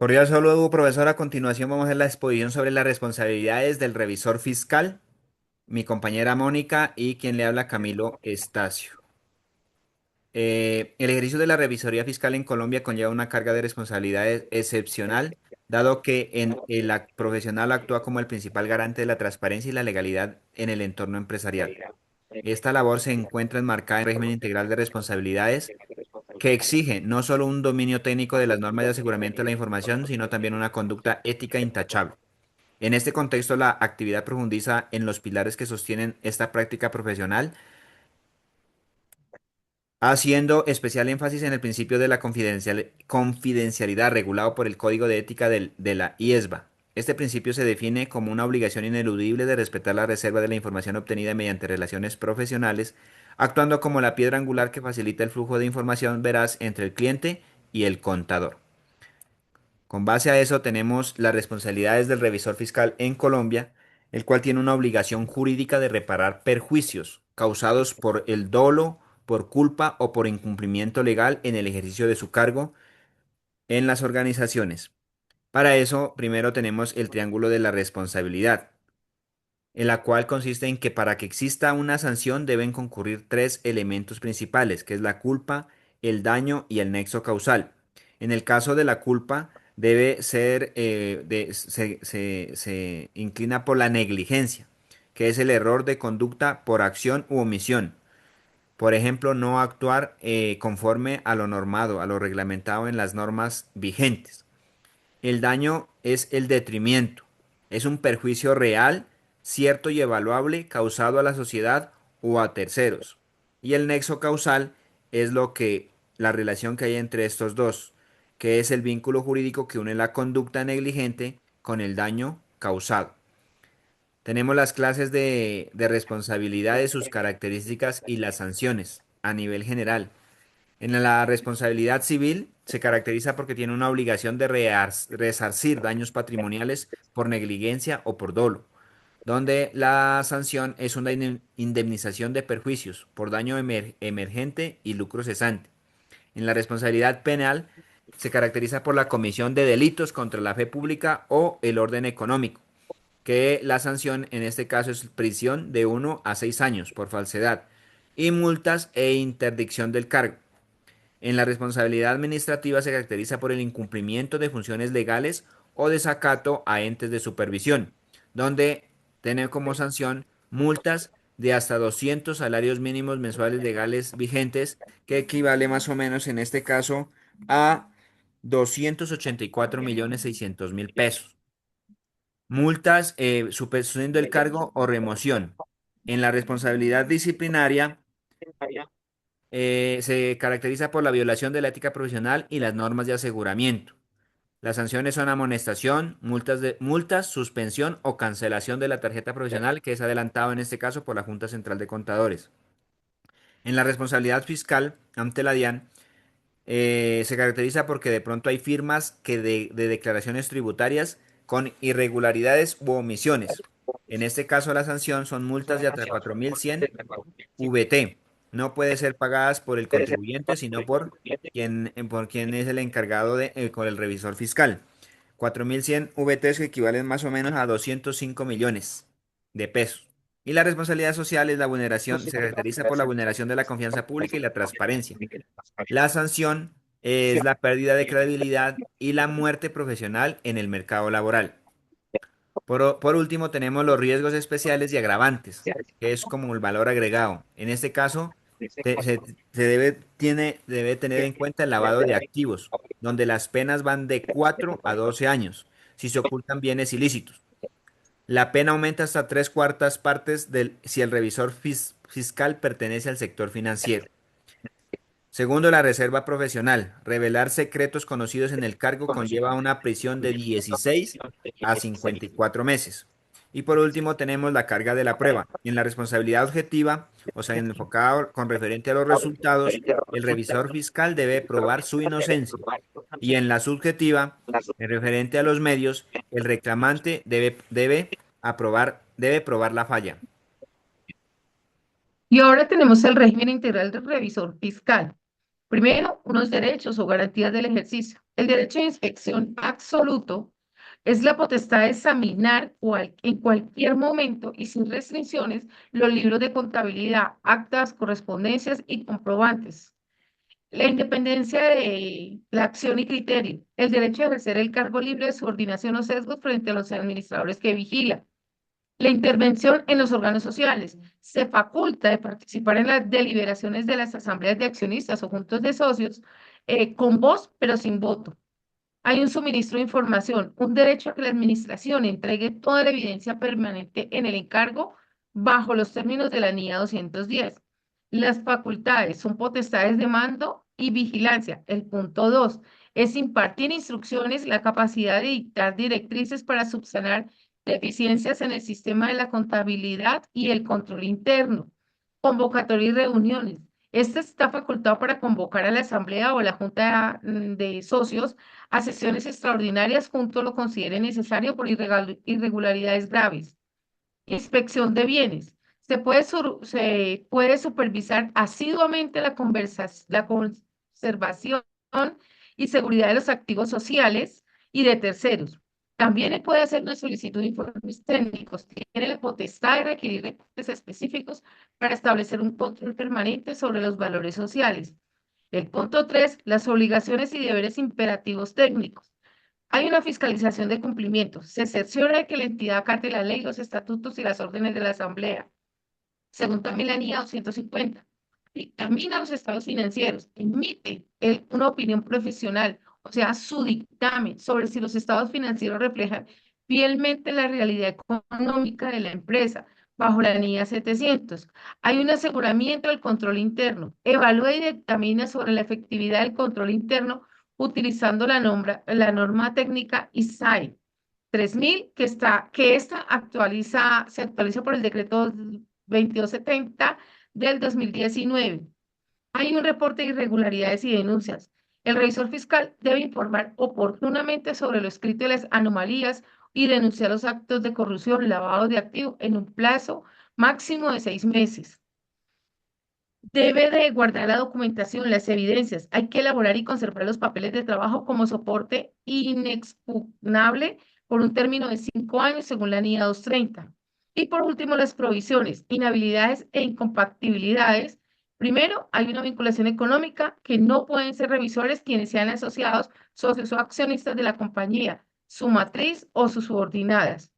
Cordial saludo, profesor. A continuación vamos a hacer la exposición sobre las responsabilidades del revisor fiscal, mi compañera Mónica y quien le habla Camilo Estacio. El ejercicio de la revisoría fiscal en Colombia conlleva una carga de responsabilidades excepcional, dado que el profesional actúa como el principal garante de la transparencia y la legalidad en el entorno empresarial. Esta labor se encuentra enmarcada en el régimen integral de responsabilidades que exige no solo un dominio técnico de las normas de aseguramiento de la información, sino también una conducta ética intachable. En este contexto, la actividad profundiza en los pilares que sostienen esta práctica profesional, haciendo especial énfasis en el principio de la confidencialidad regulado por el Código de Ética de la IESBA. Este principio se define como una obligación ineludible de respetar la reserva de la información obtenida mediante relaciones profesionales, actuando como la piedra angular que facilita el flujo de información veraz entre el cliente y el contador. Con base a eso tenemos las responsabilidades del revisor fiscal en Colombia, el cual tiene una obligación jurídica de reparar perjuicios causados por el dolo, por culpa o por incumplimiento legal en el ejercicio de su cargo en las organizaciones. Para eso, primero tenemos el triángulo de la responsabilidad, en la cual consiste en que para que exista una sanción deben concurrir tres elementos principales, que es la culpa, el daño y el nexo causal. En el caso de la culpa, debe ser, se inclina por la negligencia, que es el error de conducta por acción u omisión. Por ejemplo, no actuar conforme a lo normado, a lo reglamentado en las normas vigentes. El daño es el detrimento. Es un perjuicio real, cierto y evaluable causado a la sociedad o a terceros. Y el nexo causal es la relación que hay entre estos dos, que es el vínculo jurídico que une la conducta negligente con el daño causado. Tenemos las clases de responsabilidades, sus características y las sanciones a nivel general. En la responsabilidad civil se caracteriza porque tiene una obligación de resarcir daños patrimoniales por negligencia o por dolo, donde la sanción es una indemnización de perjuicios por daño emergente y lucro cesante. En la responsabilidad penal se caracteriza por la comisión de delitos contra la fe pública o el orden económico, que la sanción en este caso es prisión de 1 a 6 años por falsedad y multas e interdicción del cargo. En la responsabilidad administrativa se caracteriza por el incumplimiento de funciones legales o desacato a entes de supervisión, donde tiene como sanción multas de hasta 200 salarios mínimos mensuales legales vigentes, que equivale más o menos en este caso a 284.600.000 pesos. Multas suspendiendo el cargo o remoción. En la responsabilidad disciplinaria se caracteriza por la violación de la ética profesional y las normas de aseguramiento. Las sanciones son amonestación, multas, suspensión o cancelación de la tarjeta profesional, que es adelantado en este caso por la Junta Central de Contadores. En la responsabilidad fiscal ante la DIAN se caracteriza porque de pronto hay firmas de declaraciones tributarias con irregularidades u omisiones. En este caso la sanción son multas de hasta 4.100 VT. No puede ser pagadas por el contribuyente, sino por quien es el encargado con el revisor fiscal. 4.100 VTs que equivalen más o menos a 205 millones de pesos. Y la responsabilidad social es la vulneración, se caracteriza por la vulneración de la confianza pública y la transparencia. La sanción es la pérdida de credibilidad y la muerte profesional en el mercado laboral. Por último, tenemos los riesgos especiales y agravantes, que es como el valor agregado. En este caso, debe tener en cuenta el lavado de activos, donde las penas van de 4 a 12 años, si se ocultan bienes ilícitos. La pena aumenta hasta tres cuartas partes si el revisor fiscal pertenece al sector financiero. Segundo, la reserva profesional. Revelar secretos conocidos en el cargo conlleva una prisión de 16 a 54 meses. Y por último, tenemos la carga de la prueba. En la responsabilidad objetiva, o sea, enfocado con referente a los resultados, el revisor fiscal debe probar su inocencia. Y en la subjetiva, en referente a los medios, el reclamante debe probar la falla. Y ahora tenemos el régimen integral del revisor fiscal. Primero, unos derechos o garantías del ejercicio. El derecho de inspección absoluto es la potestad de examinar en cualquier momento y sin restricciones los libros de contabilidad, actas, correspondencias y comprobantes. La independencia de la acción y criterio. El derecho a ejercer el cargo libre de subordinación o sesgos frente a los administradores que vigilan. La intervención en los órganos sociales. Se faculta de participar en las deliberaciones de las asambleas de accionistas o juntos de socios con voz pero sin voto. Hay un suministro de información, un derecho a que la administración entregue toda la evidencia permanente en el encargo bajo los términos de la NIA 210. Las facultades son potestades de mando y vigilancia. El punto 2 es impartir instrucciones, la capacidad de dictar directrices para subsanar deficiencias en el sistema de la contabilidad y el control interno. Convocatoria y reuniones. Este está facultado para convocar a la asamblea o la junta de socios a sesiones extraordinarias junto lo considere necesario por irregularidades graves. Inspección de bienes. Se puede supervisar asiduamente la conservación y seguridad de los activos sociales y de terceros. También puede hacer una solicitud de informes técnicos. Tiene la potestad de requerir reportes específicos para establecer un control permanente sobre los valores sociales. El punto 3, las obligaciones y deberes imperativos técnicos. Hay una fiscalización de cumplimiento. Se cerciora de que la entidad acate la ley, los estatutos y las órdenes de la Asamblea. Según también la NIA 250. Dictamina los estados financieros. Emite una opinión profesional, o sea, su dictamen sobre si los estados financieros reflejan fielmente la realidad económica de la empresa bajo la NIA 700. Hay un aseguramiento del control interno. Evalúa y dictamina sobre la efectividad del control interno utilizando la norma técnica ISAE 3000, que esta se actualiza por el decreto 2270 del 2019. Hay un reporte de irregularidades y denuncias. El revisor fiscal debe informar oportunamente sobre lo escrito de las anomalías y denunciar los actos de corrupción, lavado de activos en un plazo máximo de 6 meses. Debe de guardar la documentación, las evidencias. Hay que elaborar y conservar los papeles de trabajo como soporte inexpugnable por un término de 5 años según la NIA 230. Y por último, las provisiones, inhabilidades e incompatibilidades. Primero, hay una vinculación económica que no pueden ser revisores quienes sean asociados, socios o accionistas de la compañía, su matriz o sus subordinadas.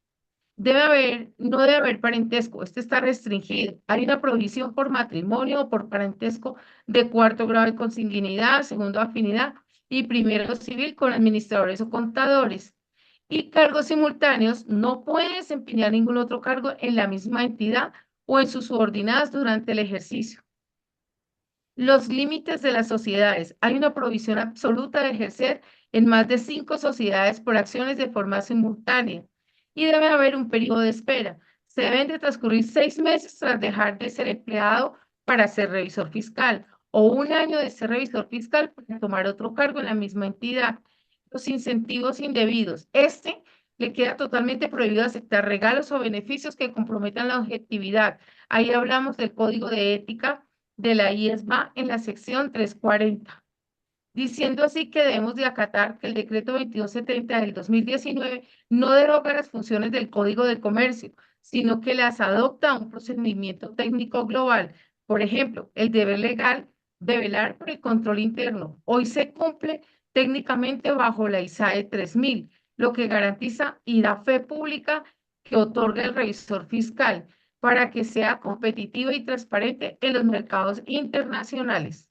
No debe haber parentesco, este está restringido. Hay una provisión por matrimonio o por parentesco de cuarto grado de consanguinidad, segundo afinidad y primero civil con administradores o contadores. Y cargos simultáneos, no puede desempeñar ningún otro cargo en la misma entidad o en sus subordinadas durante el ejercicio. Los límites de las sociedades. Hay una provisión absoluta de ejercer en más de 5 sociedades por acciones de forma simultánea y debe haber un periodo de espera. Se deben de transcurrir 6 meses tras dejar de ser empleado para ser revisor fiscal o un año de ser revisor fiscal para tomar otro cargo en la misma entidad. Los incentivos indebidos. Le queda totalmente prohibido aceptar regalos o beneficios que comprometan la objetividad. Ahí hablamos del código de ética de la IESMA en la sección 340, diciendo así que debemos de acatar que el decreto 2270 del 2019 no deroga las funciones del Código de Comercio, sino que las adopta a un procedimiento técnico global. Por ejemplo, el deber legal de velar por el control interno. Hoy se cumple técnicamente bajo la ISAE 3000, lo que garantiza y da fe pública que otorga el revisor fiscal para que sea competitiva y transparente en los mercados internacionales.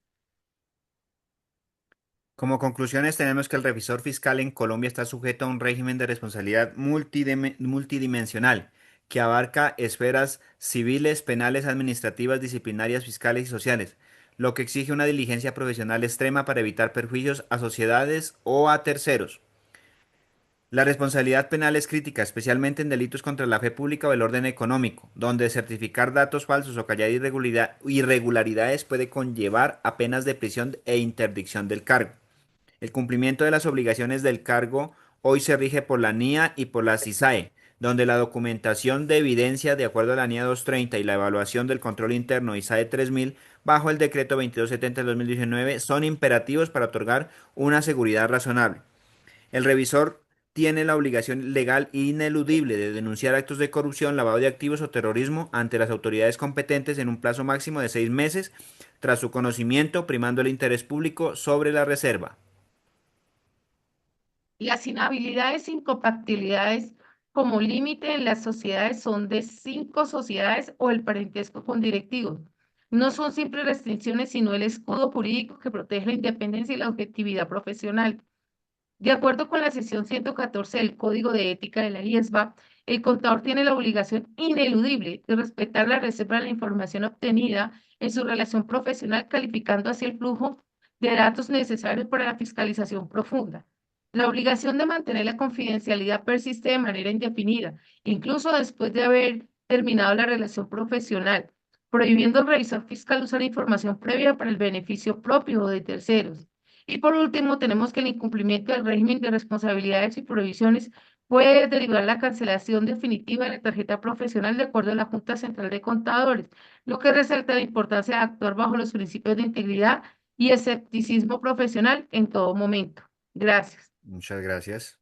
Como conclusiones, tenemos que el revisor fiscal en Colombia está sujeto a un régimen de responsabilidad multidimensional que abarca esferas civiles, penales, administrativas, disciplinarias, fiscales y sociales, lo que exige una diligencia profesional extrema para evitar perjuicios a sociedades o a terceros. La responsabilidad penal es crítica, especialmente en delitos contra la fe pública o el orden económico, donde certificar datos falsos o callar irregularidades puede conllevar a penas de prisión e interdicción del cargo. El cumplimiento de las obligaciones del cargo hoy se rige por la NIA y por la CISAE, donde la documentación de evidencia de acuerdo a la NIA 230 y la evaluación del control interno ISAE 3000 bajo el decreto 2270 del 2019 son imperativos para otorgar una seguridad razonable. El revisor tiene la obligación legal e ineludible de denunciar actos de corrupción, lavado de activos o terrorismo ante las autoridades competentes en un plazo máximo de 6 meses tras su conocimiento, primando el interés público sobre la reserva. Las inhabilidades e incompatibilidades como límite en las sociedades son de 5 sociedades o el parentesco con directivos. No son simples restricciones, sino el escudo jurídico que protege la independencia y la objetividad profesional. De acuerdo con la sección 114 del Código de Ética de la IESBA, el contador tiene la obligación ineludible de respetar la reserva de la información obtenida en su relación profesional, calificando así el flujo de datos necesarios para la fiscalización profunda. La obligación de mantener la confidencialidad persiste de manera indefinida, incluso después de haber terminado la relación profesional, prohibiendo al revisor fiscal usar información previa para el beneficio propio o de terceros. Y por último, tenemos que el incumplimiento del régimen de responsabilidades y prohibiciones puede derivar la cancelación definitiva de la tarjeta profesional de acuerdo a la Junta Central de Contadores, lo que resalta la importancia de actuar bajo los principios de integridad y escepticismo profesional en todo momento. Gracias. Muchas gracias.